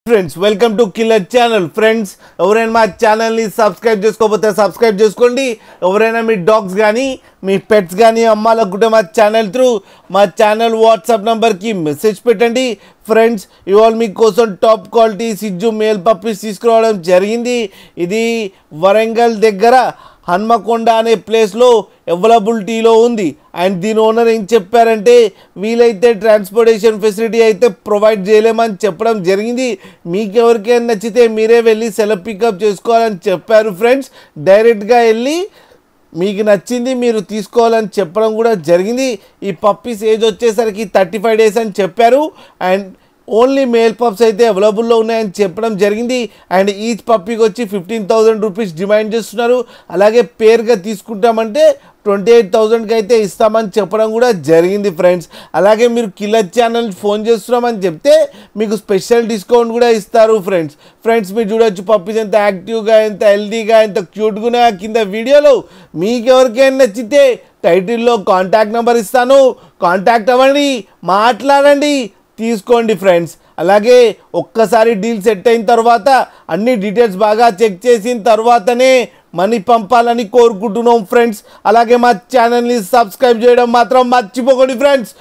Friends welcome to killer channel. Friends ఎవరైనా మా ఛానల్ని సబ్స్క్రైబ్ చేసుకోకపోతే సబ్స్క్రైబ్ చేసుకోండి. ఎవరైనా మీ డాగ్స్ కానీ మీ పెట్స్ కానీ అమ్మాలనుకుంటే మా ఛానల్ వాట్సాప్ నెంబర్కి మెసేజ్ పెట్టండి. ఫ్రెండ్స్ ఇవాళ మీకోసం టాప్ క్వాలిటీ సిజ్జు మేల్ పప్పీస్ తీసుకురావడం జరిగింది. ఇది వరంగల్ దగ్గర హన్మకొండ అనే ప్లేస్లో అవైలబిలిటీలో ఉంది. అండ్ దీని ఓనర్ ఏం చెప్పారంటే వీలైతే ట్రాన్స్పోర్టేషన్ ఫెసిలిటీ అయితే ప్రొవైడ్ చేయలేమని చెప్పడం జరిగింది. మీకు ఎవరికైనా నచ్చితే మీరే వెళ్ళి సెల్ఫ్ పికప్ చేసుకోవాలని చెప్పారు. ఫ్రెండ్స్ డైరెక్ట్గా వెళ్ళి మీకు నచ్చింది మీరు తీసుకోవాలని చెప్పడం కూడా జరిగింది. ఈ పప్పీస్ ఏజ్ వచ్చేసరికి 35 days అని చెప్పారు. అండ్ ఓన్లీ మేల్ పప్స్ అయితే అవైలబుల్లో ఉన్నాయని చెప్పడం జరిగింది. అండ్ ఈచ్ పప్పీకి వచ్చి 15,000 రూపీస్ డిమాండ్ చేస్తున్నారు. అలాగే పేరుగా తీసుకుంటామంటే 28,000కి అయితే ఇస్తామని చెప్పడం కూడా జరిగింది. ఫ్రెండ్స్ అలాగే మీరు కిల్లర్ ఛానల్ ఫోన్ చేస్తున్నామని చెప్తే మీకు స్పెషల్ డిస్కౌంట్ కూడా ఇస్తారు. ఫ్రెండ్స్ మీరు చూడొచ్చు పప్పీస్ ఎంత యాక్టివ్గా, ఎంత హెల్తీగా, ఎంత క్యూట్గా కింద వీడియోలో. మీకు ఎవరికైనా నచ్చితే టైటిల్లో కాంటాక్ట్ నెంబర్ ఇస్తాను, కాంటాక్ట్ అవ్వండి, మాట్లాడండి, తీసుకోండి. ఫ్రెండ్స్ అలాగే ఒక్కసారి డీల్ సెట్ అయిన తర్వాత అన్ని డీటెయిల్స్ బాగా చెక్ చేసిన తర్వాతనే మనీ పంపాలని కోరుకుంటున్నాం. ఫ్రెండ్స్ అలాగే మా ఛానల్ని సబ్స్క్రైబ్ చేయడం మాత్రం మర్చిపోకండి. ఫ్రెండ్స్